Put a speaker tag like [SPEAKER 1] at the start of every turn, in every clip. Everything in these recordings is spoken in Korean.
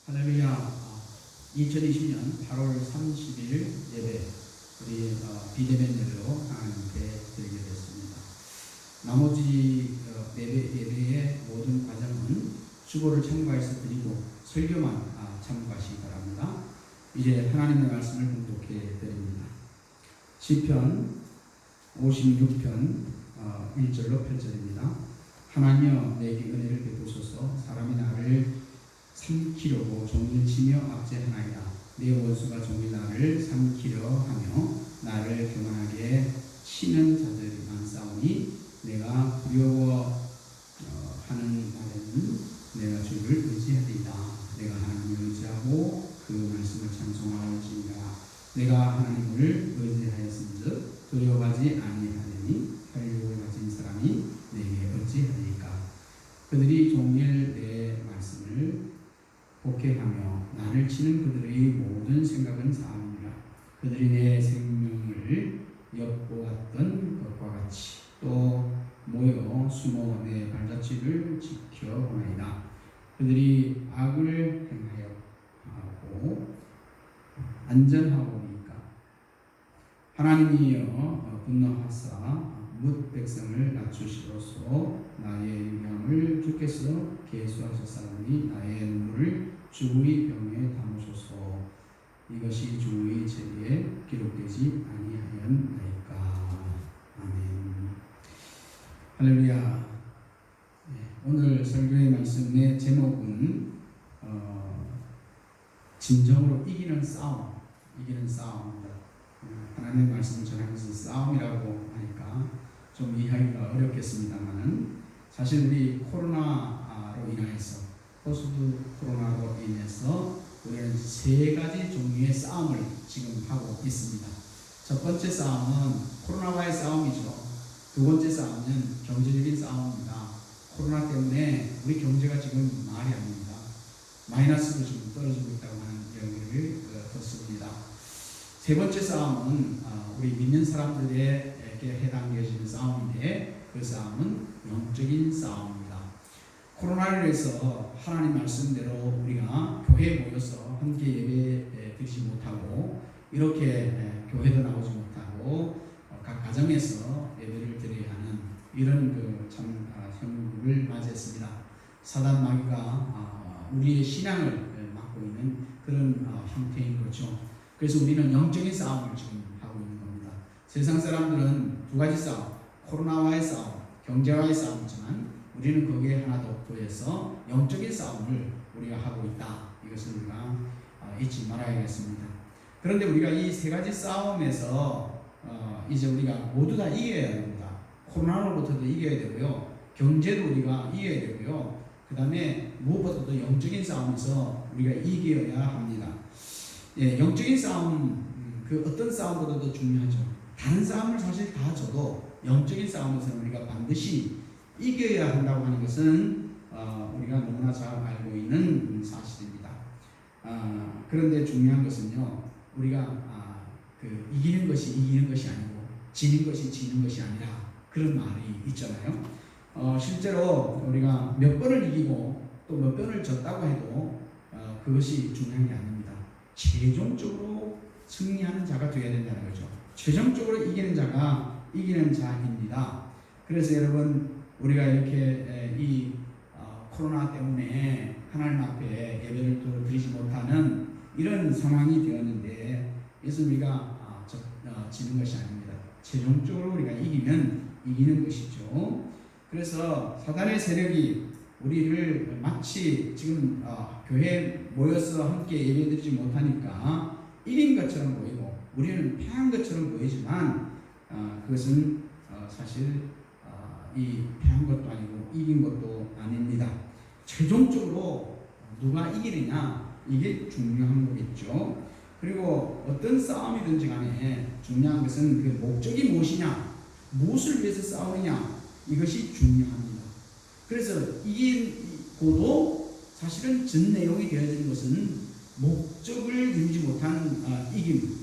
[SPEAKER 1] 할렐루야. 2020년 8월 30일 예배 우리 비대면으로 하나님께 드리게 됐습니다. 나머지 예배의 모든 과정은 주보를 참고해서 드리고 설교만 참고하시기 바랍니다. 이제 하나님의 말씀을 봉독해 드립니다. 시편 56편 1절로 8절입니다. 하나님여 내게 은혜를 베푸소서. 사람이 나를 삼키려고 종일 치며 압제하나이다. 내 원수가 종일 나를 삼키려 하며 나를 교만하게 치는 자들이 많사오니 내가 두려워하는 날에는 내가 주를 의지하리이다. 내가 하나님을 의지하고 그 말씀을 찬송하오지니라. 내가 하나님을 의지하였은즉 두려워하지 아니하리니 혈육을 가진 사람이 내게 어찌하리까. 그들이 종일 내 말씀을 복행하며 나를 치는 그들의 모든 생각은 사함이라. 그들이 내 생명을 엿보았던 것과 같이 또 모여 숨어 내 발자취를 지켜보나이다. 그들이 악을 행하여 하고 안전하오니까 하나님이여 분노하사 뭇 백성을 낮추시로소. 나의 유명을 주께서 계수하셨사오니 나의 눈물을 주의 병에 담으소서. 이것이 주의 책에 기록되지 아니하였나이까. 아멘. 할렐루야. 오늘 설교의 말씀의 제목은 진정으로 이기는 싸움, 이기는 싸움입니다. 하나님의 말씀을 전하면서 싸움이라고 하니까 좀 이해하기가 어렵겠습니다만은 사실 우리 코로나로 인해서 포스트 코로나로 인해서 우리는 세 가지 종류의 싸움을 지금 하고 있습니다. 첫 번째 싸움은 코로나와의 싸움이죠. 두 번째 싸움은 경제적인 싸움입니다. 코로나 때문에 우리 경제가 지금 말이 안 됩니다. 마이너스로 지금 떨어지고 있다고 하는 이야기를 듣습니다. 세 번째 싸움은 우리 믿는 사람들에게 해당되어지는 싸움인데 그 싸움은 영적인 싸움입니다. 코로나를 위해서 하나님 말씀대로 우리가 교회에 모여서 함께 예배 드리지 못하고 이렇게 교회도 나오지 못하고 각 가정에서 예배를 드려야 하는 이런 참 형국을 맞이했습니다. 사단 마귀가 우리의 신앙을 막고 있는 그런 형태인 거죠. 그래서 우리는 영적인 싸움을 지금 하고 있는 겁니다. 세상 사람들은 두 가지 싸움, 코로나와의 싸움, 경제와의 싸움이지만 우리는 거기에 하나 더 더해서 영적인 싸움을 우리가 하고 있다. 이것을 우리가 잊지 말아야겠습니다. 그런데 우리가 이 세 가지 싸움에서 이제 우리가 모두 다 이겨야 됩니다. 코로나로부터도 이겨야 되고요. 경제도 우리가 이겨야 되고요. 그 다음에 무엇보다도 영적인 싸움에서 우리가 이겨야 합니다. 영적인 싸움, 그 어떤 싸움보다도 중요하죠. 다른 싸움을 사실 다 져도 영적인 싸움에서는 우리가 반드시 이겨야 한다고 하는 것은 우리가 너무나 잘 알고 있는 사실입니다. 그런데 중요한 것은요, 우리가 이기는 것이 아니고 지는 것이 지는 것이 아니라 그런 말이 있잖아요. 실제로 우리가 몇 번을 이기고 또 몇 번을 졌다고 해도 그것이 중요한 게 아닙니다. 최종적으로 승리하는 자가 되어야 된다는 거죠. 최종적으로 이기는 자가 이기는 자입니다. 그래서 여러분 우리가 이렇게 이 코로나 때문에 하나님 앞에 예배를 드리지 못하는 이런 상황이 되었는데 이것은 우리가 지는 것이 아닙니다. 최종적으로 우리가 이기는 것이죠. 그래서 사단의 세력이 우리를 마치 지금 교회에 모여서 함께 예배드리지 못하니까 이긴 것처럼 보이고 우리는 패한 것처럼 보이지만 그것은 사실 이 패한 것도 아니고 이긴 것도 아닙니다. 최종적으로 누가 이기느냐 이게 중요한 거겠죠. 그리고 어떤 싸움이든지 간에 중요한 것은 그 목적이 무엇이냐, 무엇을 위해서 싸우느냐 이것이 중요합니다. 그래서 이기고도 사실은 전 내용이 되어지는 것은 목적을 이루지 못한 이김,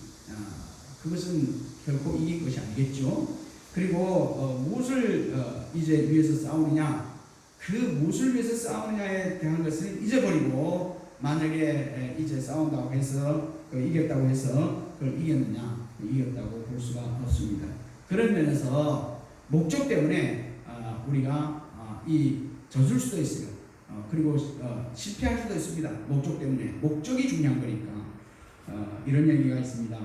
[SPEAKER 1] 그것은 결코 이긴 것이 아니겠죠. 그리고 무엇을 이제 위해서 싸우느냐, 그 무엇을 위해서 싸우느냐에 대한 것을 잊어버리고 만약에 이제 싸운다고 해서 이겼다고 해서 그걸 이겼느냐? 이겼다고 볼 수가 없습니다. 그런 면에서 목적 때문에 우리가 이 젖을 수도 있어요. 그리고 실패할 수도 있습니다. 목적 때문에. 목적이 중요한 거니까. 이런 얘기가 있습니다.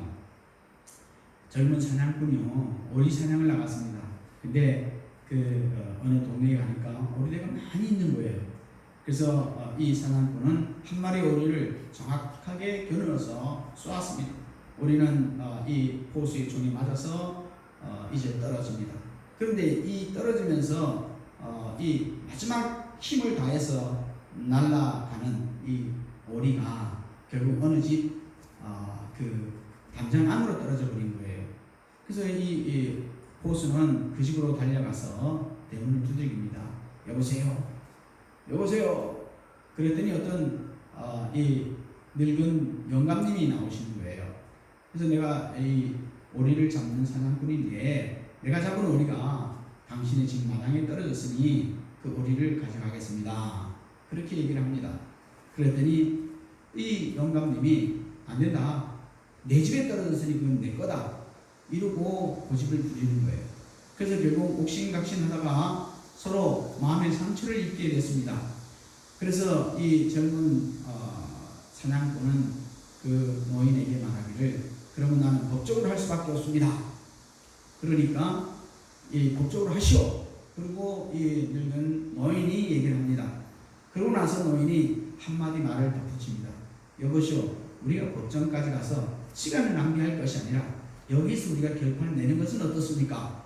[SPEAKER 1] 젊은 사냥꾼이요, 오리 사냥을 나갔습니다. 근데 어느 동네에 가니까 오리대가 많이 있는 거예요. 그래서 이 사냥꾼은 한 마리 오리를 정확하게 겨누어서 쏘았습니다. 오리는 이 포수의 총에 맞아서 이제 떨어집니다. 그런데 이 떨어지면서 이 마지막 힘을 다해서 날아가는 이 오리가 결국 어느 집 그 담장 안으로 떨어져 버린 거예요. 그래서 이 포수는 그 집으로 달려가서 대문을 두들깁니다. 여보세요? 여보세요? 그랬더니 어떤 이 늙은 영감님이 나오시는 거예요. 그래서 내가 이 오리를 잡는 사냥꾼인데 내가 잡은 오리가 당신의 집 마당에 떨어졌으니 그 오리를 가져가겠습니다. 그렇게 얘기를 합니다. 그랬더니 이 영감님이 안 된다. 내 집에 떨어졌으니 그건 내 거다. 이러고 고집을 부리는 거예요. 그래서 결국 옥신각신하다가 서로 마음의 상처를 입게 됐습니다. 그래서 이 젊은 사냥꾼은 그 노인에게 말하기를 그러면 나는 법적으로 할 수밖에 없습니다. 그러니까 이 법적으로 하시오. 그리고 이 늙은 노인이 얘기를 합니다. 그러고 나서 노인이 한마디 말을 덧붙입니다. 여보시오, 우리가 법정까지 가서 시간을 낭비할 것이 아니라 여기서 우리가 결판을 내는 것은 어떻습니까?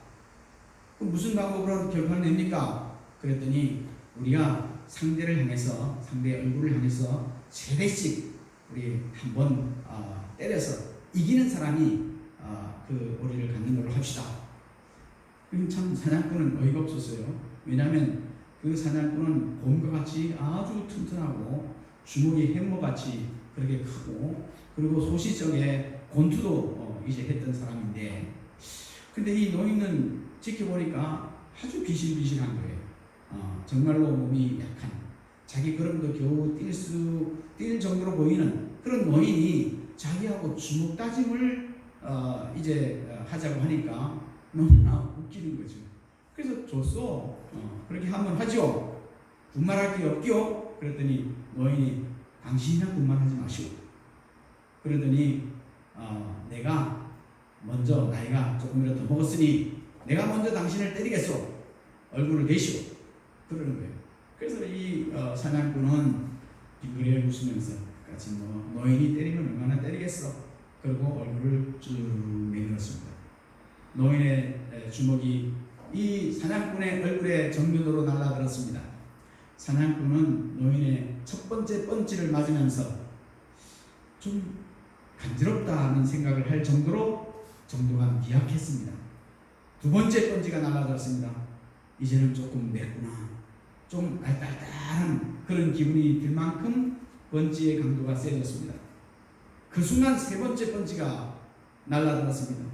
[SPEAKER 1] 그럼 무슨 방법으로 결판을 냅니까? 그랬더니 우리가 상대를 향해서, 상대의 얼굴을 향해서 3대씩 우리 한번 때려서 이기는 사람이 그 오리를 갖는 걸로 합시다. 그럼 참 사냥꾼은 어이가 없었어요. 왜냐하면 그 사냥꾼은 곰과 같이 아주 튼튼하고 주먹이 햄머같이 그렇게 크고 그리고 소시적에 권투도 이제 했던 사람인데, 근데 이 노인은 지켜보니까 아주 비실비실한 거예요. 정말로 몸이 약한, 자기 걸음도 겨우 뛸 정도로 보이는 그런 노인이 자기하고 주먹 다짐을 이제 하자고 하니까 너무나 웃기는 거죠. 그래서 줬어. 그렇게 한번 하죠. 군말할 게 없기요. 그랬더니 노인이 당신이나 군말하지 마시오. 그러더니 내가 먼저 나이가 조금이라도 더 먹었으니 내가 먼저 당신을 때리겠소. 얼굴을 대시오. 그러는 거예요. 그래서 이 사냥꾼은 빙그레 웃으면서 같이 노인이 때리면 얼마나 때리겠어. 그리고 얼굴을 쭉 내밀었습니다. 노인의 주먹이 이 사냥꾼의 얼굴에 정면으로 날아들었습니다. 사냥꾼은 노인의 첫 번째 펀치를 맞으면서 좀 간지럽다는 생각을 할 정도가 미약했습니다. 두 번째 펀치가 날아들었습니다. 이제는 조금 맵구나, 좀 알딸딸한 그런 기분이 들 만큼 펀치의 강도가 세졌습니다. 그 순간 세 번째 펀치가 날아들었습니다.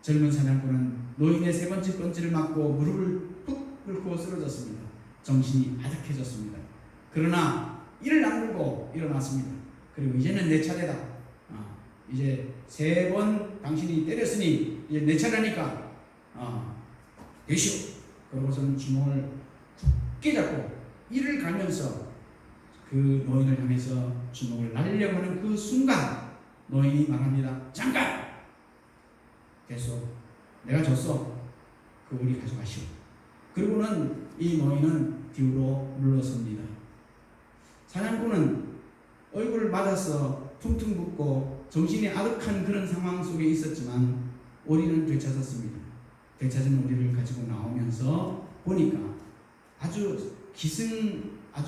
[SPEAKER 1] 젊은 사냥꾼은 노인의 세 번째 펀치를 맞고 무릎을 푹 꿇고 쓰러졌습니다. 정신이 아득해졌습니다. 그러나 이를 악물고 일어났습니다. 그리고 이제는 내 차례다. 이제 3번 당신이 때렸으니 이제 내 차례니까 되시오. 그러고서는 주먹을 굳게 잡고 이를 갈면서 그 노인을 향해서 주먹을 날리려고 하는 그 순간 노인이 말합니다. 잠깐! 됐어. 내가 졌어. 그 우리 가져가시오. 그리고는 이 노인은 뒤로 물러섭니다. 사냥꾼은 얼굴을 맞아서 퉁퉁 붓고 정신이 아득한 그런 상황 속에 있었지만 오리는 되찾았습니다. 되찾은 오리를 가지고 나오면서 보니까 아주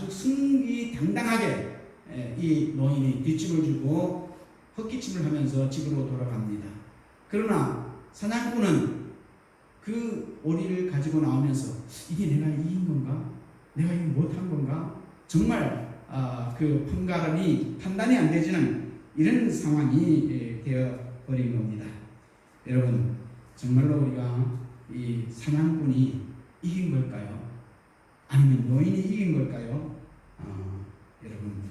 [SPEAKER 1] 승기당당하게 이 노인이 뒷짐을 주고 헛기침을 하면서 집으로 돌아갑니다. 그러나 사냥꾼은 그 오리를 가지고 나오면서 이게 내가 이긴 건가? 내가 이거 못한 건가? 정말 그 판단이 안 되지는 이런 상황이 되어버린 겁니다. 여러분, 정말로 우리가 이 사냥꾼이 이긴 걸까요? 아니면 노인이 이긴 걸까요? 여러분,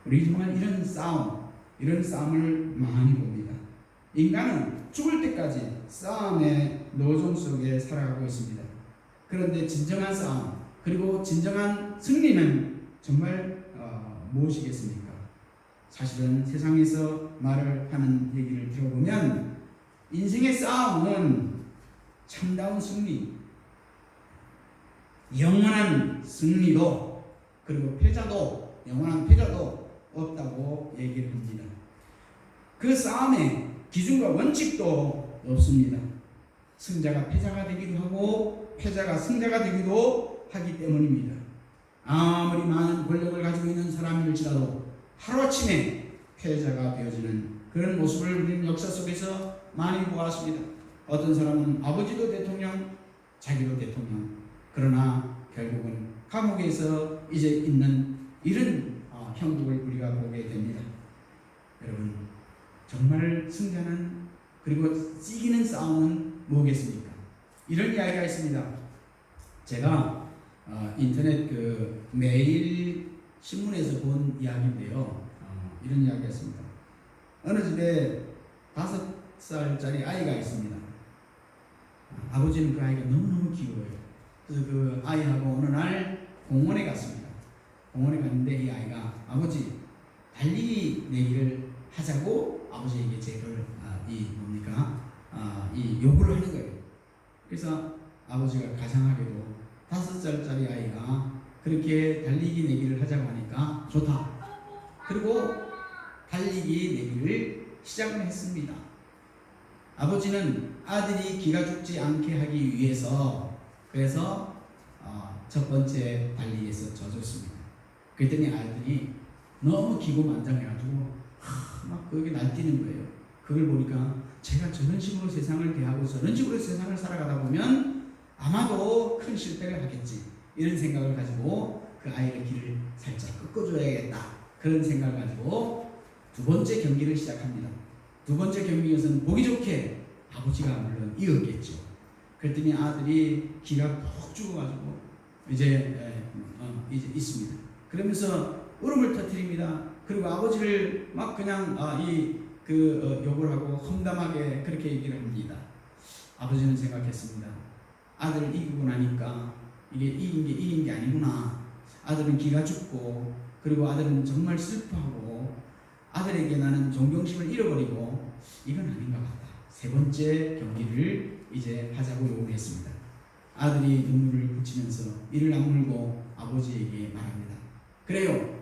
[SPEAKER 1] 우리 정말 이런 싸움을 많이 봅니다. 인간은 죽을 때까지 싸움의 노정 속에 살아가고 있습니다. 그런데 진정한 싸움, 그리고 진정한 승리는 정말 무엇이겠습니까? 사실은 세상에서 말을 하는 얘기를 들어보면 인생의 싸움은 참다운 승리, 영원한 승리도, 그리고 영원한 패자도 없다고 얘기를 합니다. 그 싸움에 기준과 원칙도 없습니다. 승자가 패자가 되기도 하고 패자가 승자가 되기도 하기 때문입니다. 아무리 많은 권력을 가지고 있는 사람일지라도 하루아침에 패자가 되어지는 그런 모습을 우리는 역사 속에서 많이 보았습니다. 어떤 사람은 아버지도 대통령, 자기도 대통령, 그러나 결국은 감옥에서 이제 있는 이런 형국을 우리가 보게 됩니다. 여러분, 정말 승자는, 그리고 이기는 싸움은 뭐겠습니까? 이런 이야기가 있습니다. 제가 인터넷 매일 신문에서 본 이야기인데요. 이런 이야기가 있습니다. 어느 집에 5살짜리 아이가 있습니다. 아버지는 그 아이가 너무너무 귀여워요. 그래서 그 아이하고 어느 날 공원에 갔습니다. 공원에 갔는데 이 아이가 아버지 달리기 내기를 하자고 아버지에게 이 요구를 하는 거예요. 그래서 아버지가 가상하게도 5살짜리 아이가 그렇게 달리기 내기를 하자고 하니까 좋다. 그리고 달리기 내기를 시작을 했습니다. 아버지는 아들이 기가 죽지 않게 하기 위해서 그래서 첫 번째 달리기에서 져줬습니다. 그랬더니 아이들이 너무 기고만장해가지고 막 거기 날뛰는 거예요. 그걸 보니까 제가 저런 식으로 세상을 대하고 저런 식으로 세상을 살아가다 보면 아마도 큰 실패를 하겠지, 이런 생각을 가지고 그 아이의 길을 살짝 꺾어줘야겠다, 그런 생각을 가지고 두 번째 경기를 시작합니다. 두 번째 경기에서는 보기 좋게 아버지가 물론 이겼겠죠. 그랬더니 아들이 기가 푹 죽어가지고 이제 있습니다. 그러면서 울음을 터뜨립니다. 그리고 아버지를 막 그냥 욕을 하고 험담하게 그렇게 얘기를 합니다. 아버지는 생각했습니다. 아들을 이기고 나니까 이게 이긴 게 아니구나. 아들은 기가 죽고, 그리고 아들은 정말 슬퍼하고, 아들에게 나는 존경심을 잃어버리고, 이건 아닌 것 같다. 세 번째 경기를 이제 하자고 요구를 했습니다. 아들이 눈물을 붙이면서 이를 악물고 아버지에게 말합니다. 그래요,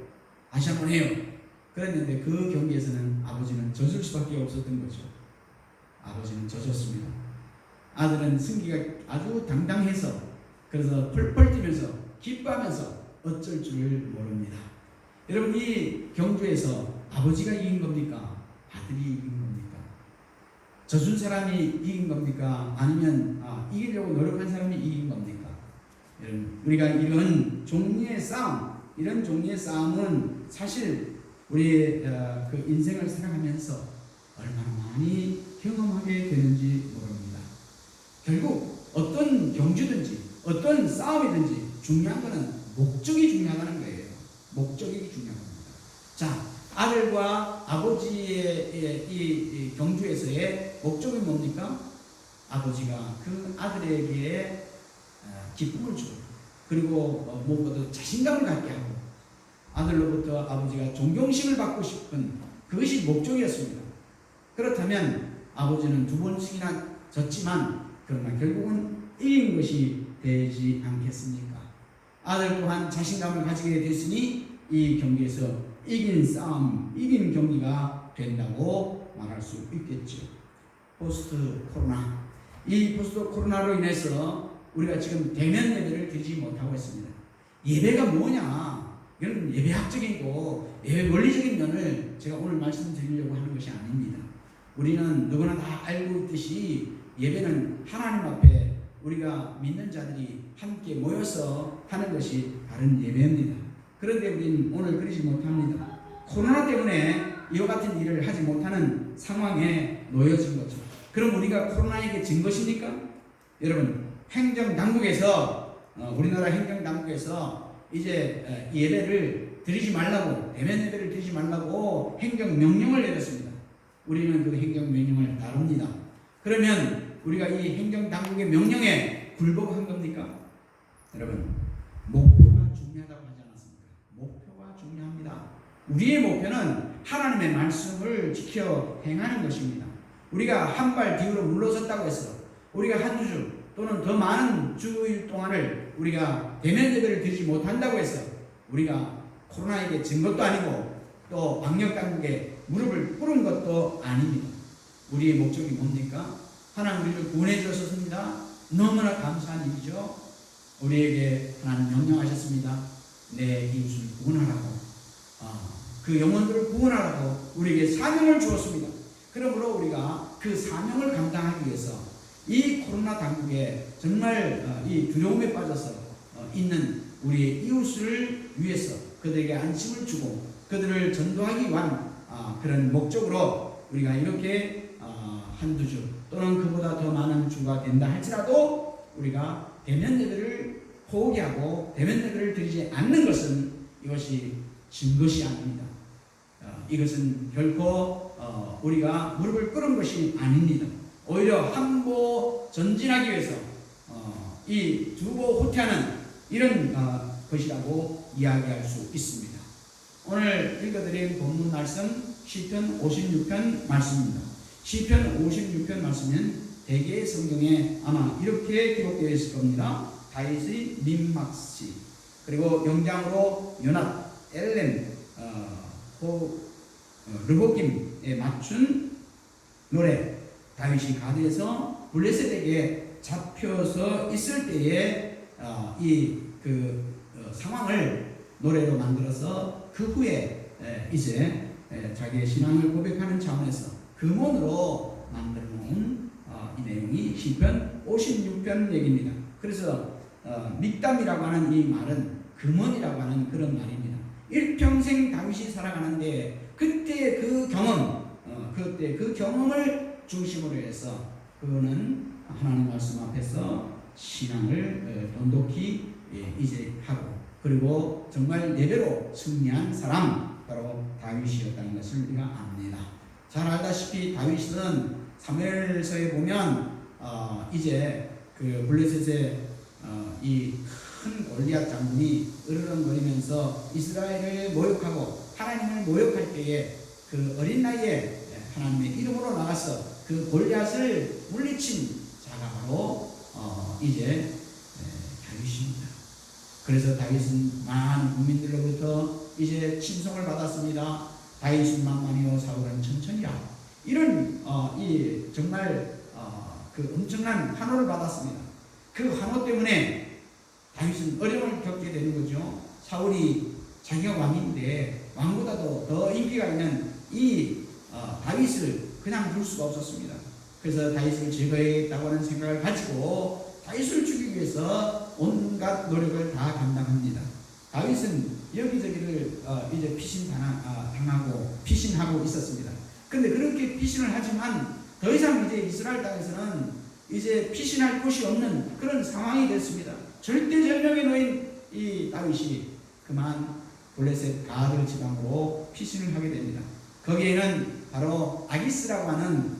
[SPEAKER 1] 다시 한번 해요. 그랬는데 그 경기에서는 아버지는 져줄 수밖에 없었던 거죠. 아버지는 져줬습니다. 아들은 승기가 아주 당당해서, 그래서 펄펄 뛰면서 기뻐하면서 어쩔 줄을 모릅니다. 여러분, 이 경주에서 아버지가 이긴 겁니까? 아들이 이긴 겁니까? 져준 사람이 이긴 겁니까? 아니면 이기려고 노력한 사람이 이긴 겁니까? 여러분, 우리가 이런 종류의 싸움은 사실 우리의 그 인생을 살아가면서 얼마나 많이 경험하게 되는지 모릅니다. 결국 어떤 경주든지 어떤 싸움이든지 중요한 것은 목적이 중요하다는 거예요. 목적이 중요한 겁니다. 자, 아들과 아버지의 이 경주에서의 목적이 뭡니까? 아버지가 그 아들에게 기쁨을 주고, 그리고 무엇보다 자신감을 갖게 하고, 아들로부터 아버지가 존경심을 받고 싶은 그것이 목적이었습니다. 그렇다면 아버지는 두 번씩이나 졌지만 그러나 결국은 이긴 것이 되지 않겠습니까? 아들 또한 자신감을 가지게 됐으니 이 경기에서 이긴 경기가 된다고 말할 수 있겠죠. 포스트 코로나, 이 포스트 코로나로 인해서 우리가 지금 대면 예배를 드리지 못하고 있습니다. 예배가 뭐냐? 이건 예배학적이고 예배 원리적인 면을 제가 오늘 말씀드리려고 하는 것이 아닙니다. 우리는 누구나 다 알고 있듯이 예배는 하나님 앞에 우리가 믿는 자들이 함께 모여서 하는 것이 바른 예배입니다. 그런데 우리는 오늘 그러지 못합니다. 코로나 때문에 이와 같은 일을 하지 못하는 상황에 놓여진 거죠. 그럼 우리가 코로나에게 진 것입니까? 여러분, 행정당국에서 우리나라 행정당국에서 이제 예배를 드리지 말라고, 대면 예배를 드리지 말라고 행정 명령을 내렸습니다. 우리는 그 행정 명령을 따릅니다. 그러면 우리가 이 행정 당국의 명령에 굴복한 겁니까? 여러분, 목표가 중요하다고 하지 않았습니까? 목표가 중요합니다. 우리의 목표는 하나님의 말씀을 지켜 행하는 것입니다. 우리가 한 발 뒤로 물러섰다고 해서 우리가 한두 주 또는 더 많은 주일 동안을 우리가 대면 예배를 드리지 못한다고 해서 우리가 코로나에게 진 것도 아니고 또 방역 당국에 무릎을 꿇은 것도 아닙니다. 우리의 목적이 뭡니까? 하나님 우리를 구원해 주셨습니다. 너무나 감사한 일이죠. 우리에게 하나님 명령하셨습니다. 내 이웃을 구원하라고, 그 영혼들을 구원하라고 우리에게 사명을 주었습니다. 그러므로 우리가 그 사명을 감당하기 위해서 이 코로나 당국에 정말 이 두려움에 빠져서 있는 우리의 이웃을 위해서 그들에게 안심을 주고 그들을 전도하기 위한 그런 목적으로 우리가 이렇게 한두 주 또는 그보다 더 많은 주가 된다 할지라도 우리가 대면 예배를 포기하고 대면 예배를 드리지 않는 것은 이것이 진 것이 아닙니다. 이것은 결코 우리가 무릎을 꿇은 것이 아닙니다. 오히려 한보 전진하기 위해서 이 두보 후퇴하는 이런 것이라고 이야기할 수 있습니다. 오늘 읽어드린 본문 말씀 시편 56편 말씀입니다. 시편 56편 말씀은 대개 성경에 아마 이렇게 기록되어 있을 겁니다. 다윗의 민막시, 그리고 영장으로 요낫, 엘렘, 르보김에 맞춘 노래. 다윗이 가드에서 블레셋에게 잡혀서 있을 때에 이 상황을 노래로 만들어서 그 후에 이제 자기의 신앙을 고백하는 차원에서 금원으로 만들어 놓은 이 내용이 시편 56편 얘기입니다. 그래서 믹담이라고 하는 이 말은 금원이라고 하는 그런 말입니다. 일평생 다윗이 살아가는데 그때 그 경험을 중심으로 해서 그는 하나님 말씀 앞에서 신앙을 돈독히 이제 하고, 그리고 정말 예배로 승리한 사람 바로 다윗이었다는 것을 우리가 압니다. 잘 알다시피 다윗은 사무엘서에 보면 이제 그 블레셋의 이 큰 골리앗 장군이 으르렁거리면서 이스라엘을 모욕하고 하나님을 모욕할 때에 그 어린 나이에 하나님의 이름으로 나가서 그 골리앗을 물리친 자가 바로 이제 다윗입니다. 그래서 다윗은 많은 국민들로부터 이제 칭송을 받았습니다. 다윗은 만만히요 사울은 천천히라. 이런 이 정말 그 엄청난 환호를 받았습니다. 그 환호 때문에 다윗은 어려움을 겪게 되는 거죠. 사울이 자기가 왕인데 왕보다도 더 인기가 있는 이 다윗을 그냥 둘 수가 없었습니다. 그래서 다윗을 제거해야겠다고 하는 생각을 가지고 다윗을 죽이기 위해서 온갖 노력을 다 감당합니다. 다윗은 여기저기를 이제 당하고 피신하고 있었습니다. 그런데 그렇게 피신을 하지만 더 이상 이제 이스라엘 땅에서는 이제 피신할 곳이 없는 그런 상황이 됐습니다. 절대절명에 놓인 이 다윗이 그만 블레셋 가드 지방으로 피신을 하게 됩니다. 거기에는 바로 아기스라고 하는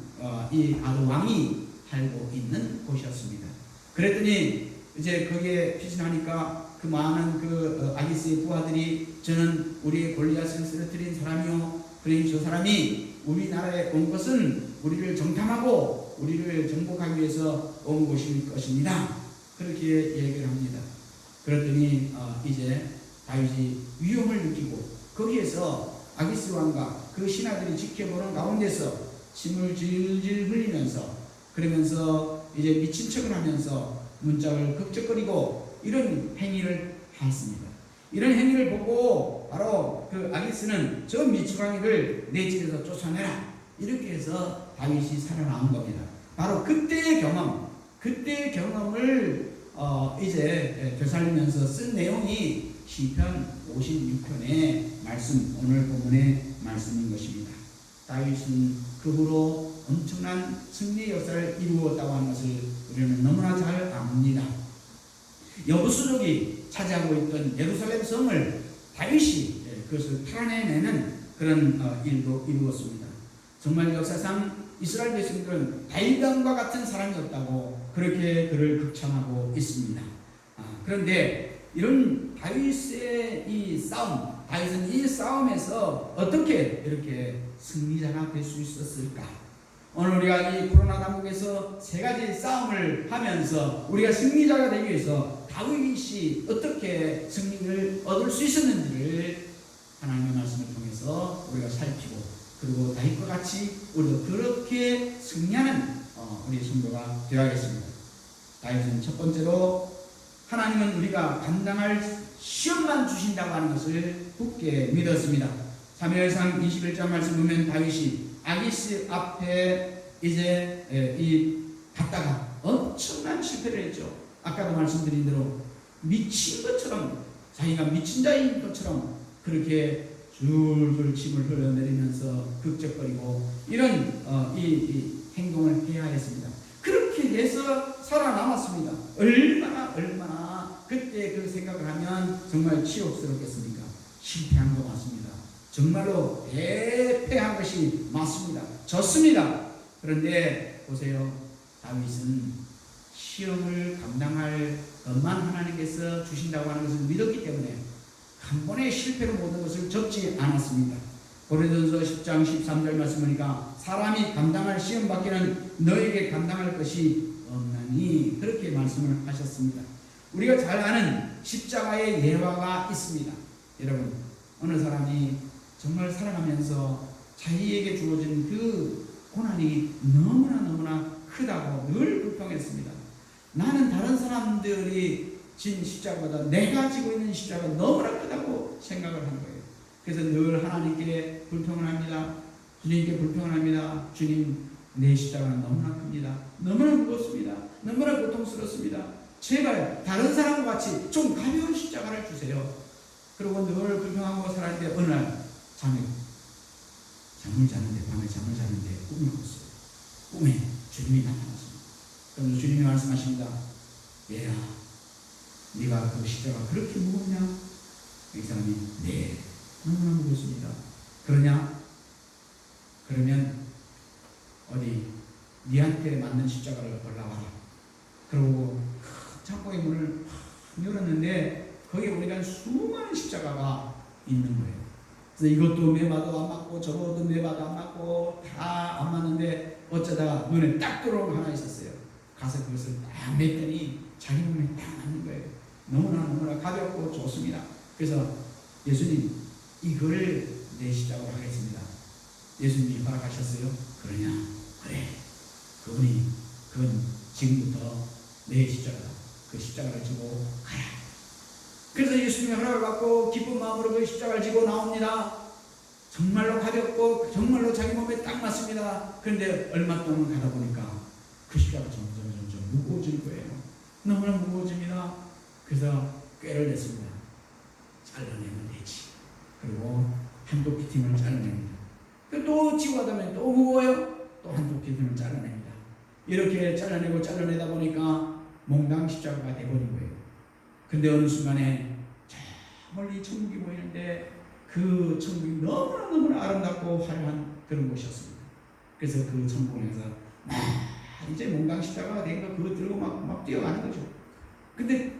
[SPEAKER 1] 이 아두 왕이 살고 있는 곳이었습니다. 그랬더니 이제 거기에 피신하니까 그 많은 그 아기스의 부하들이 저는 우리의 골리앗을 쓰러뜨린 사람이요, 그러니 저 사람이 우리나라에 온 것은 우리를 정탐하고 우리를 정복하기 위해서 온 것일 것입니다. 그렇게 얘기를 합니다. 그랬더니 이제 다윗이 위험을 느끼고 거기에서 아기스 왕과 그 신하들이 지켜보는 가운데서 침을 질질 흘리면서 그러면서 이제 미친 척을 하면서 문짝을 극적거리고 이런 행위를 했습니다. 이런 행위를 보고 바로 그 아기스는 저 미추광이를 내 집에서 쫓아내라 이렇게 해서 다윗이 살아나온 겁니다. 바로 그때의 경험을 이제 되살리면서 쓴 내용이 시편 56편의 말씀, 오늘 본문의 말씀인 것입니다. 다윗은 그 후로 엄청난 승리의 역사를 이루었다고 하는 것을 우리는 너무나 잘 압니다. 여부수족이 차지하고 있던 예루살렘 성을 다윗이 그것을 탈환해내는 그런 일도 이루었습니다. 정말 역사상 이스라엘 백성들은 다윗과 같은 사람이 없다고 그렇게 그를 극찬하고 있습니다. 그런데 이런 다윗의 이 싸움, 다윗은 이 싸움에서 어떻게 이렇게 승리자가 될 수 있었을까? 오늘 우리가 이 코로나 당국에서 세 가지 싸움을 하면서 우리가 승리자가 되기 위해서 다윗이 어떻게 승리를 얻을 수 있었는지를 하나님의 말씀을 통해서 우리가 살피고, 그리고 다윗과 같이 우리도 그렇게 승리하는 우리 성도가 되어야겠습니다. 다윗은 첫 번째로 하나님은 우리가 감당할 시험만 주신다고 하는 것을 굳게 믿었습니다. 사무엘상 21장 말씀 보면 다윗이 아기스 앞에 이제 갔다가 엄청난 실패를 했죠. 아까도 말씀드린 대로 미친 것처럼, 자기가 미친 자인 것처럼 그렇게 줄줄 침을 흘러내리면서 극적거리고 이런 이 행동을 해야 했습니다. 그렇게 해서 살아남았습니다. 얼마나 그때 그 생각을 하면 정말 치욕스럽겠습니까? 실패한 거 맞습니다. 정말로 대패한 것이 맞습니다. 졌습니다. 그런데 보세요, 다윗은 시험을 감당할 것만 하나님께서 주신다고 하는 것을 믿었기 때문에 한 번의 실패로 모든 것을 접지 않았습니다. 고린도전서 10장 13절 말씀 보니까 사람이 감당할 시험 밖에는 너에게 감당할 것이 없나니, 그렇게 말씀을 하셨습니다. 우리가 잘 아는 십자가의 예화가 있습니다. 여러분, 어느 사람이 정말 살아가면서 자기에게 주어진 그 고난이 너무나 크다고 늘 불평했습니다. 나는 다른 사람들이 진 십자가보다 내가 지고 있는 십자가가 너무나 크다고 생각을 한 거예요. 그래서 늘 하나님께 불평을 합니다. 주님께 불평을 합니다. 주님, 내 십자가는 너무나 큽니다. 너무나 무겁습니다. 너무나 고통스럽습니다. 제발 다른 사람과 같이 좀 가벼운 십자가를 주세요. 그리고 늘 불평하고 살았는데 어느 날 밤에 잠을 자는데 꿈이 꿨어요. 꿈에 주님이 나타났습니다. 그럼 주님이 말씀하십니다. 얘야, 네가 그 십자가 그렇게 무겁냐? 이 사람이 네, 너무나 무겁습니다. 그러냐? 그러면 어디 네한테 맞는 십자가를 올라와라. 그리고 창고의 문을 열었는데 거기에 보니까 수많은 십자가가 있는 거예요. 그래서 이것도 매봐도 안 맞고 저것도 매봐도 안 맞고 다 안 맞는데 어쩌다가 눈에 딱 들어오는 하나 있었어요. 가서 그것을 딱 맸더니 자기 몸에 딱 맞는 거예요. 너무나 가볍고 좋습니다. 그래서 예수님, 이걸 내 십자가로 하겠습니다. 예수님이 허락하셨어요? 그러냐? 그래. 그건 지금부터 내 십자가다. 그 십자가를 지고 가라. 그래서 예수님의 허락을 받고 기쁜 마음으로 그 십자가를 지고 나옵니다. 정말로 가볍고 정말로 자기 몸에 딱 맞습니다. 그런데 얼마 동안 가다 보니까 그 십자가가 점점 무거워질 거예요. 너무나 무거워집니다. 그래서 꾀를 냈습니다. 잘라내면 되지. 그리고 한쪽 피팅을 잘라냅니다. 또 지고 가다 보면 또 무거워요. 또 한쪽 피팅을 잘라냅니다. 이렇게 잘라내다 보니까 몽당 십자가가 돼버린 거예요. 근데 어느 순간에 저 멀리 천국이 보이는데 그 천국이 너무나 아름답고 화려한 그런 곳이었습니다. 그래서 그 천국에서 이제 몽당 십자가가 되니까 그거 들고 막 뛰어가는 거죠. 근데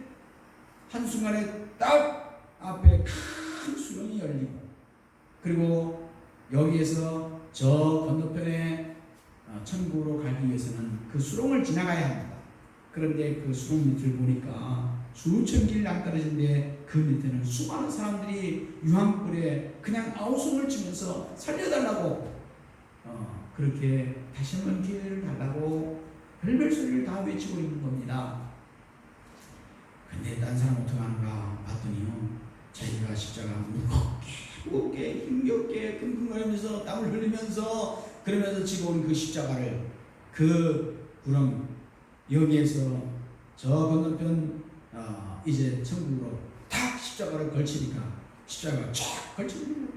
[SPEAKER 1] 한순간에 딱 앞에 큰 수렁이 열리고, 그리고 여기에서 저 건너편에 천국으로 가기 위해서는 그 수렁을 지나가야 합니다. 그런데 그 수렁 밑을 보니까 수천 길 낭떠러진데 그 밑에는 수많은 사람들이 유황불에 그냥 아우성을 치면서 살려달라고 그렇게 다시 한번 기회를 달라고 별별 소리를 다 외치고 있는 겁니다. 근데 딴 사람 어떻게 하는가 봤더니요, 자기가 십자가 무겁게 힘겹게 끙끙거리면서 땀을 흘리면서 그러면서 지고 온 그 십자가를 그 구렁 여기에서 저 건너편 이제 천국으로 탁 십자가를 걸치니까 십자가가 쫙 걸치는 거예요.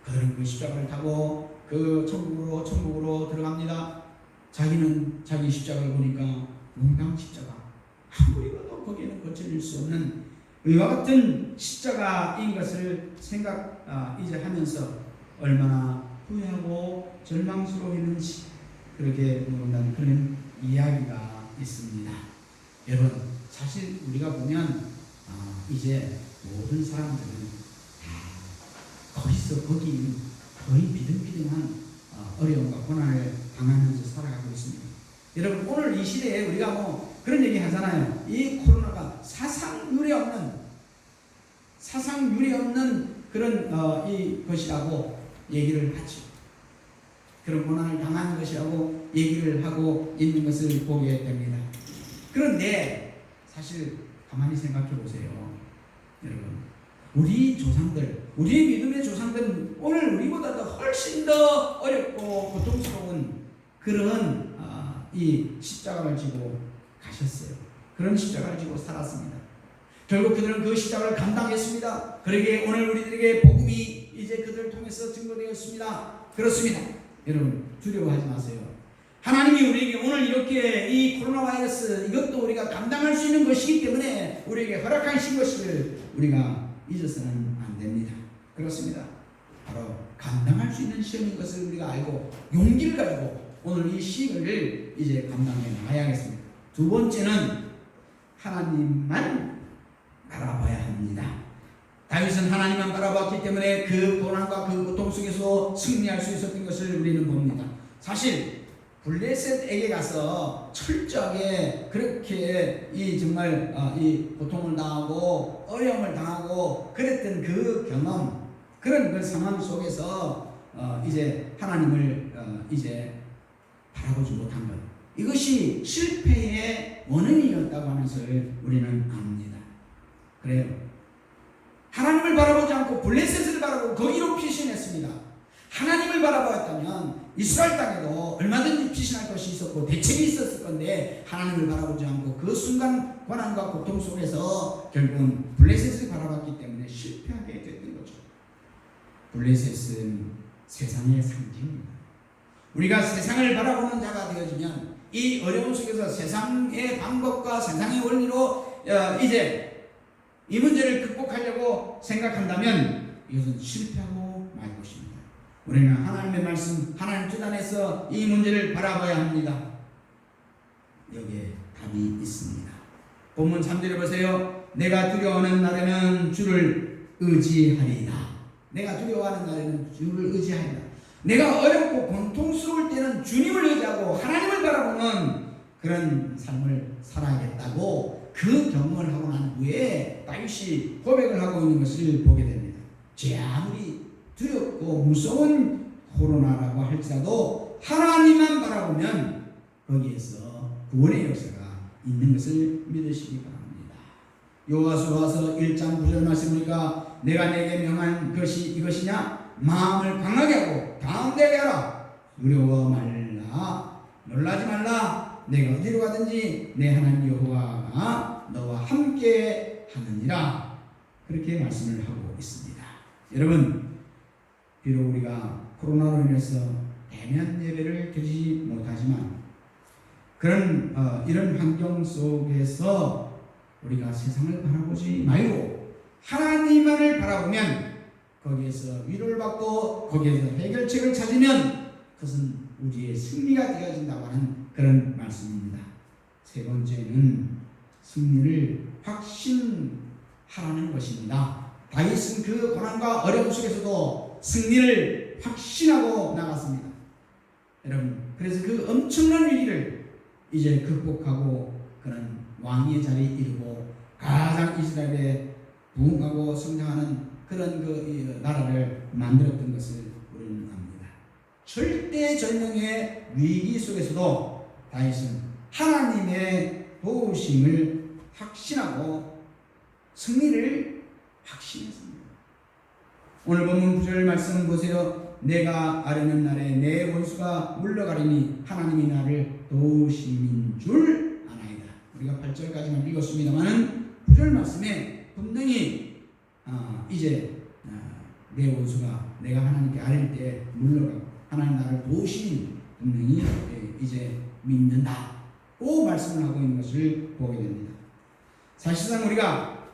[SPEAKER 1] 그들은 그 십자가를 타고 그 천국으로 들어갑니다. 자기는 자기 십자가를 보니까 몽당 십자가, 아무리 봐도 거기에는 거칠릴 수 없는 이와 같은 십자가인 것을 이제 하면서 얼마나 후회하고 절망스러워했는지 그렇게 묻는 그런 이야기가 있습니다. 여러분, 사실 우리가 보면 이제 모든 사람들은 다 거기 거의 비등비등한 어려움과 고난을 당하면서 살아가고 있습니다. 여러분, 오늘 이 시대에 우리가 그런 얘기 하잖아요. 이 코로나가 사상 유례 없는 그런 이 것이라고 얘기를 하죠. 그런 고난을 당하는 것이라고 얘기를 하고 있는 것을 보게 됩니다. 그런데 사실 가만히 생각해 보세요. 여러분, 우리 조상들, 우리의 믿음의 조상들은 오늘 우리보다 더 훨씬 더 어렵고 고통스러운 그런 이 십자가를 지고 가셨어요. 그런 십자가를 지고 살았습니다. 결국 그들은 그 십자가를 감당했습니다. 그러기에 오늘 우리들에게 복음이 이제 그들을 통해서 증거되었습니다. 그렇습니다. 여러분, 두려워하지 마세요. 하나님이 우리에게 오늘 이렇게 이 코로나 바이러스 이것도 우리가 감당할 수 있는 것이기 때문에 우리에게 허락하신 것을 우리가 잊어서는 안 됩니다. 그렇습니다. 바로 감당할 수 있는 시험인 것을 우리가 알고 용기를 가지고 오늘 이 시험을 이제 감당해 나가야겠습니다. 두 번째는 하나님만 바라봐야 합니다. 다윗은 하나님만 바라봤기 때문에 그 고난과 그 고통 속에서 승리할 수 있었던 것을 우리는 봅니다. 사실 블레셋에게 가서 철저하게 그렇게 정말 이 고통을 당하고 어려움을 당하고 그랬던 그 경험, 그런 그 상황 속에서 이제 하나님을 이제 바라보지 못한 것, 이것이 실패의 원인이었다고 하는 것을 우리는 압니다. 그래요. 하나님을 바라보지 않고 블레셋을 바라보고 거기로 피신했습니다. 하나님을 바라보았다면 이스라엘 땅에도 얼마든지 피신할 것이 있었고 대책이 있었을 건데 하나님을 바라보지 않고 그 순간 고난과 고통 속에서 결국은 블레셋을 바라봤기 때문에 실패하게 됐던 거죠. 블레셋은 세상의 상징입니다. 우리가 세상을 바라보는 자가 되어지면 이 어려움 속에서 세상의 방법과 세상의 원리로 이제 이 문제를 극복하려고 생각한다면 이것은 실패하고 말 것입니다. 우리는 하나님의 말씀, 하나님 뜻 안에서 이 문제를 바라봐야 합니다. 여기에 답이 있습니다. 본문 3절에 보세요. 내가 두려워하는 날에는 주를 의지하리이다. 내가 두려워하는 날에는 주를 의지하리이다. 내가 어렵고 고통스러울 때는 주님을 의지하고 하나님을 바라보는 그런 삶을 살아야겠다고 그 경험을 하고 난 후에 다윗이 고백을 하고 있는 것을 보게 됩니다. 제 아무리 두렵고 무서운 코로나라고 할지라도 하나님만 바라보면 거기에서 구원의 역사가 있는 것을 믿으시기 바랍니다. 여호수아서 1장 9절 말씀 보니까 내가 내게 명한 것이 이것이냐? 마음을 강하게 하고 담대하게 하라. 두려워 말라. 놀라지 말라. 내가 어디로 가든지 내 하나님 여호와가 너와 함께 하느니라. 그렇게 말씀을 하고 있습니다. 여러분, 비록 우리가 코로나로 인해서 대면 예배를 드리지 못하지만 그런 이런 환경 속에서 우리가 세상을 바라보지 말고 하나님만을 바라보면 거기에서 위로를 받고 거기에서 해결책을 찾으면 그것은 우리의 승리가 되어진다고 하는 그런 말씀입니다. 세 번째는 승리를 확신하라는 것입니다. 다윗은 그 고난과 어려움 속에서도 승리를 확신하고 나갔습니다. 여러분, 그래서 그 엄청난 위기를 이제 극복하고 그런 왕의 자리에 이르고 가장 이스라엘에 부흥하고 성장하는 그런 그 나라를 만들었던 것을 우리는 압니다. 절대절명의 위기 속에서도 다윗은 하나님의 도우심을 확신하고 승리를 확신했습니다. 오늘 본문 9절 말씀 보세요. 내가 아뢰는 날에 내 원수가 물러가리니 하나님이 나를 도우심인 줄 아나이다. 우리가 8절까지만 읽었습니다만 9절 말씀에 분명히 이제 내 원수가 내가 하나님께 아뢰일 때 물러가고 하나님 나를 도우심인 분명히 이제 믿는다. 고 말씀을 하고 있는 것을 보게 됩니다. 사실상 우리가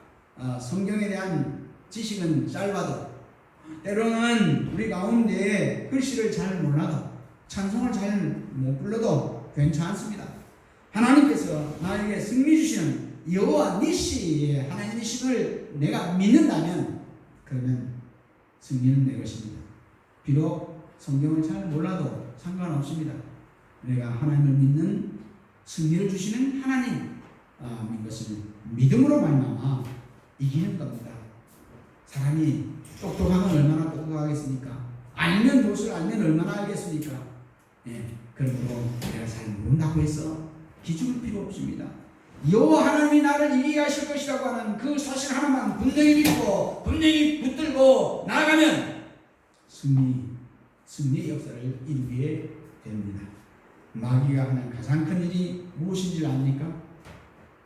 [SPEAKER 1] 성경에 대한 지식은 짧아도 때로는 우리 가운데 글씨를 잘 몰라도 찬송을 잘 못 불러도 괜찮습니다. 하나님께서 나에게 승리 주시는 여호와 니시의 하나님이심을 내가 믿는다면 그러면 승리는 내 것입니다. 비록 성경을 잘 몰라도 상관없습니다. 내가 하나님을 믿는 승리를 주시는 하나님 이것을 믿음으로 말미암아 이기는 겁니다. 사람이 똑똑하면 얼마나 똑똑하겠습니까? 알면 무엇을 알면 얼마나 알겠습니까? 그러므로 내가 잘 모른다고 해서 기죽을 필요 없습니다. 여호와 하나님이 나를 이기게 하실 것이라고 하는 그 사실 하나만 분명히 믿고 분명히 붙들고 나아가면 승리의 역사를 이루게 됩니다. 마귀가 하는 가장 큰 일이 무엇인지 압니까?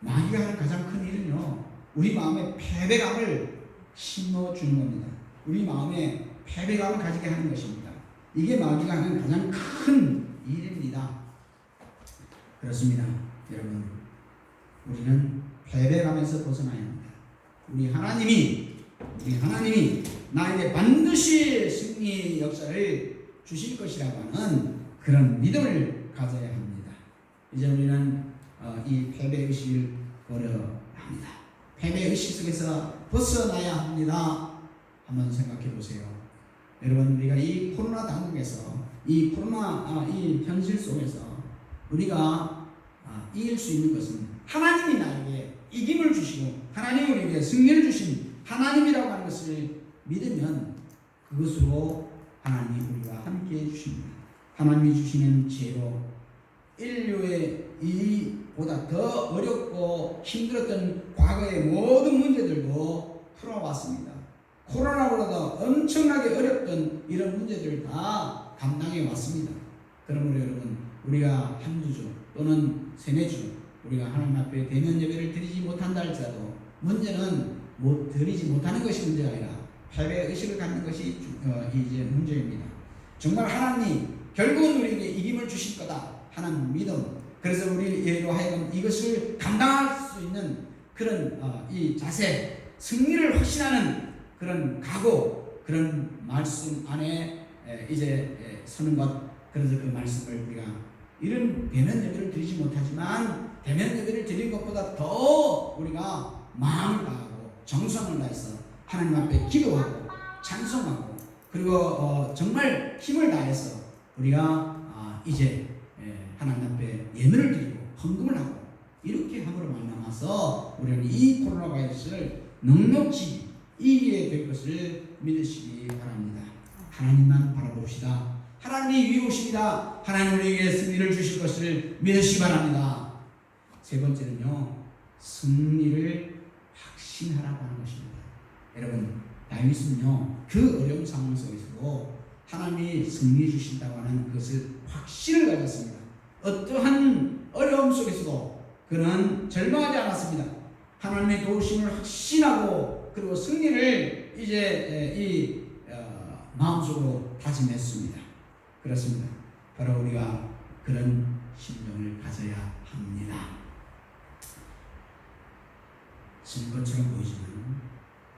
[SPEAKER 1] 마귀가 하는 가장 큰 일은요, 우리 마음에 패배감을 심어주는 겁니다. 우리 마음에 패배감을 가지게 하는 것입니다. 이게 마귀가 하는 가장 큰 일입니다. 그렇습니다. 여러분, 우리는 패배감에서 벗어나야 합니다. 우리 하나님이 나에게 반드시 승리 역사를 주실 것이라고 하는 그런 믿음을 가져야 합니다. 이제 우리는 이 패배의식을 버려야 합니다. 패배의식 속에서 벗어나야 합니다. 한번 생각해 보세요. 여러분, 우리가 이 코로나 당국에서 이 현실 속에서 우리가 이길 수 있는 것은 하나님이 나에게 이김을 주시고 하나님이 우리에게 승리를 주신 하나님이라고 하는 것을 믿으면 그것으로 하나님이 우리와 함께 해주십니다. 하나님이 주시는 지혜로 인류의 이보다 더 어렵고 힘들었던 과거의 모든 문제들도 풀어왔습니다. 코로나보다도 엄청나게 어렵던 이런 문제들을 다 감당해 왔습니다. 그러므로 여러분, 우리가 한두 주 또는 세네 주 우리가 하나님 앞에 대면 예배를 드리지 못한다 할지라도 문제는 못 드리지 못하는 것이 문제가 아니라 패배 의식을 갖는 것이 이제 문제입니다. 정말 하나님이 결국은 우리에게 이김을 주실 거다 하는 믿음, 그래서 우리로 하여금 이것을 감당할 수 있는 그런 이 자세, 승리를 확신하는 그런 각오, 그런 말씀 안에 이제 서는 것. 그래서 그 말씀을 우리가 이런 대면 예배를 드리지 못하지만 대면 예배를 드린 것보다 더 우리가 마음을 다하고 정성을 다해서 하나님 앞에 기도하고 찬송하고 그리고 정말 힘을 다해서 우리가 이제 하나님 앞에 예물을 드리고 헌금을 하고 이렇게 함으로 말미암아서 우리는 이 코로나 바이러스를 넉넉히 이기게 될 것을 믿으시기 바랍니다. 하나님만 바라봅시다. 하나님이 위에 오십니다. 하나님 우리에게 승리를 주실 것을 믿으시기 바랍니다. 세 번째는요, 승리를 확신하라고 하는 것입니다. 여러분, 다윗은요, 그 어려운 상황 속에서도 하나님이 승리 주신다고 하는 그것을 확신을 가졌습니다. 어떠한 어려움 속에서도 그는 절망하지 않았습니다. 하나님의 도우심을 확신하고 그리고 승리를 이제 이 마음속으로 다짐했습니다. 그렇습니다. 바로 우리가 그런 심정을 가져야 합니다. 진 것처럼 보이지만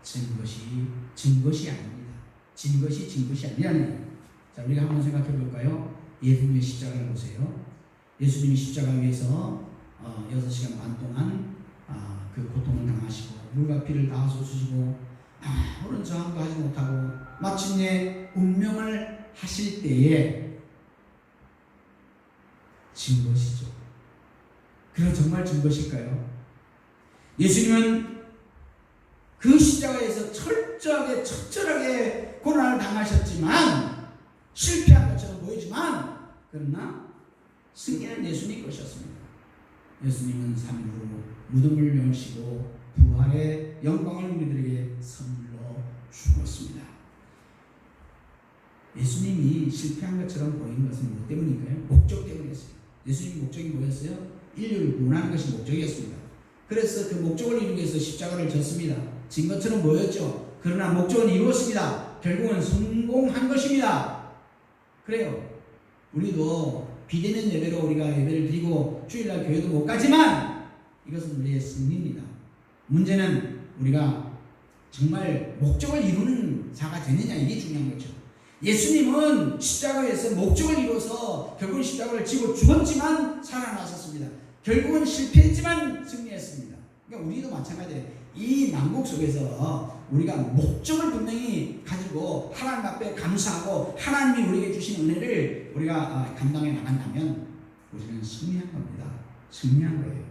[SPEAKER 1] 진 것이 아닙니다. 진 것이 아니라는. 자, 우리가 한번 생각해 볼까요? 예수님의 십자가를 보세요. 예수님이 십자가 위에서 6시간 반 동안 그 고통을 당하시고 물과 피를 다 쏟으시고 아무런 저항도 하지 못하고 마침내 운명을 하실 때에 진 것이죠. 그럼 정말 진 것일까요? 예수님은 그 십자가에서 철저하게 고난을 당하셨지만 실패한 것처럼 보이지만 그러나 승리는 예수님 것이었습니다. 예수님은 3일 후 무덤을 여시고 부활의 영광을 우리들에게 선물로 주었습니다. 예수님이 실패한 것처럼 보이는 것은 뭐 때문일까요? 목적 때문이었어요. 예수님의 목적이 뭐였어요? 인류를 구원하는 것이 목적이었습니다. 그래서 그 목적을 이루기 위해서 십자가를 졌습니다. 진 것처럼 보였죠. 그러나 목적은 이루었습니다. 결국은 성공한 것입니다. 그래요. 우리도 비대면 예배로 우리가 예배를 드리고 주일날 교회도 못 가지만 이것은 우리의 승리입니다. 문제는 우리가 정말 목적을 이루는 자가 되느냐, 이게 중요한 거죠. 예수님은 십자가에서 목적을 이루어서 결국은 십자가를 지고 죽었지만 살아나셨습니다. 결국은 실패했지만 승리했습니다. 그러니까 우리도 마찬가지예요. 이 난국 속에서 우리가 목적을 분명히 가지고 하나님 앞에 감사하고 하나님이 우리에게 주신 은혜를 우리가 감당해 나간다면 우리는 승리한 겁니다. 승리한 거예요.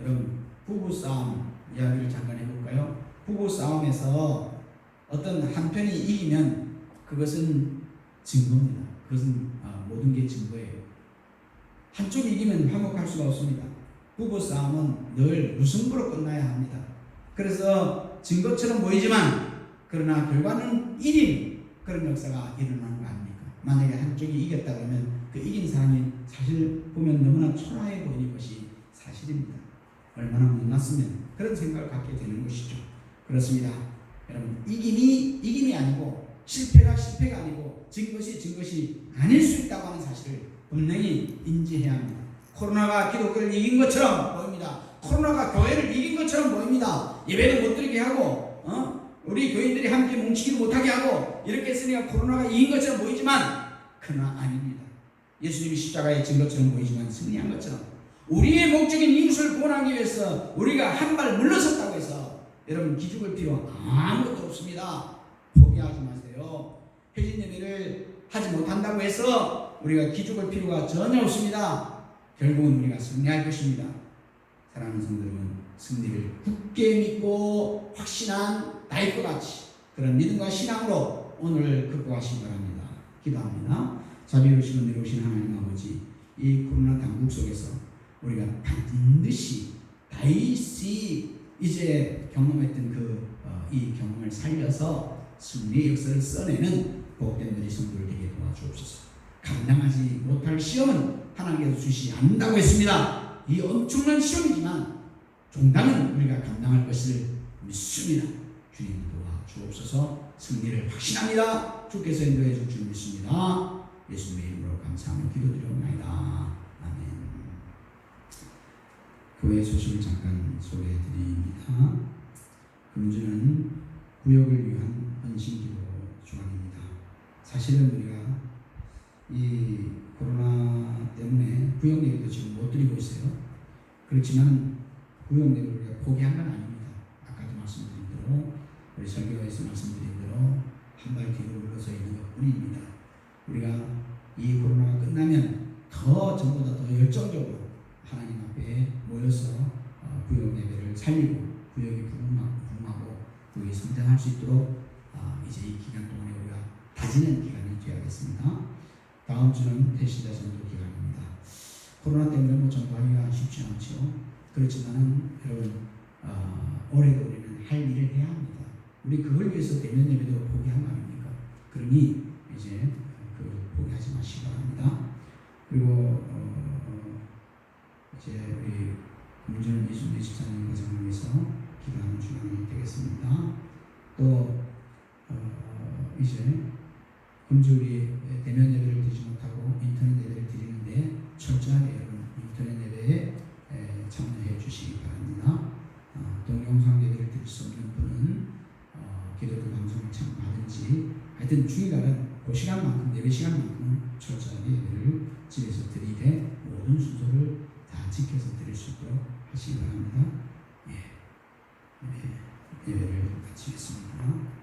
[SPEAKER 1] 여러분, 부부싸움 이야기를 잠깐 해볼까요? 부부싸움에서 어떤 한편이 이기면 그것은 증거입니다. 그것은 모든 게 증거예요. 한쪽이 이기면 화목할 수가 없습니다. 부부싸움은 늘 무승부로 끝나야 합니다. 그래서 증거처럼 보이지만 그러나 결과는 1인 그런 역사가 일어나는 거 아닙니까? 만약에 한쪽이 이겼다 그러면 그 이긴 사람이 사실 보면 너무나 초라해 보이는 것이 사실입니다. 얼마나 못났으면 그런 생각을 갖게 되는 것이죠. 그렇습니다. 여러분, 이김이 아니고 실패가 아니고 진 것이 아닐 수 있다고 하는 사실을 분명히 인지해야 합니다. 코로나가 기독교를 이긴 것처럼 보입니다. 코로나가 교회를 이긴 것처럼 보입니다. 예배를 못 드리게 하고 우리 교인들이 함께 뭉치지 못하게 하고 이렇게 했으니까 코로나가 이긴 것처럼 보이지만 그러나 아닙니다. 예수님이 십자가에 진 것처럼 보이지만 승리한 것처럼 우리의 목적인 이웃을 구원하기 위해서 우리가 한 발 물러섰다고 해서 여러분 기죽을 필요 아무것도 없습니다. 포기하지 마세요. 회진 예배를 하지 못한다고 해서 우리가 기죽을 필요가 전혀 없습니다. 결국은 우리가 승리할 것입니다. 사랑하는 성도들은 승리를 굳게 믿고 확신한 나일 것 같이 그런 믿음과 신앙으로 오늘 극복하시기 바랍니다. 기도합니다. 자비로우시고 내려오신 하나님 아버지, 이 코로나 당국 속에서 우리가 반드시 다시 이제 경험했던 이 경험을 살려서 승리의 역사를 써내는 복된 우리 성도를 되게 도와주옵소서. 감당하지 못할 시험은 하나님께서 주시지 않는다고 했습니다. 이 엄청난 시험이지만 종단은 우리가 감당할 것을 믿습니다. 주님 도와주옵소서. 승리를 확신합니다. 주께서 인도해 줄 줄 믿습니다. 예수님의 이름으로 감사하며 기도드리옵나이다. 아멘. 교회 소식을 잠깐 소개해드립니다. 금주는 구역을 위한 헌신기도 주간입니다. 사실은 우리가 이 코로나 때문에 구역 예배도 지금 못 드리고 있어요. 그렇지만 구역 예배를 우리가 포기한 건 아닙니다. 아까도 말씀드린 대로 우리 설교에서 말씀드린 대로 한 발 뒤로 물러서 있는 것뿐입니다. 우리가 이 코로나가 끝나면 전보다 더 열정적으로 하나님 앞에 모여서 구역 예배를 살리고 구역이 부흥하고 구역이 성장할 수 있도록 이제 이 기간 동안에 우리가 다지는 기간이 되어야겠습니다. 다음 주는 대시자 전도 기간입니다. 코로나 때문에 전도하기가 쉽지 않죠. 그렇지만은 여러분 올해도 우리는 할 일을 해야 합니다. 우리 그걸 위해서 대면 예배도 포기한 거 아닙니까? 그러니 이제 그걸 포기하지 마시기 바랍니다. 그리고 이제 우리 금주는 이순재 집사님 가정을 위해서 기도하는 주간이 되겠습니다. 또 이제 금주 우리 대면 예배를 드리지 못하고 인터넷 예배를 드리는데 철저하게 여러분 인터넷 예배에 참여해 주시기 바랍니다. 동영상 예배를 드릴 수 없는 분은 기독교 방송을 참고하든지 하여튼 주일날은 그 시간만큼 예배 시간만큼 철저하게 예배를 집에서 드리되 모든 순서를 다 지켜서 드릴 수 있도록 하시기 바랍니다. 예배를 마치겠습니다.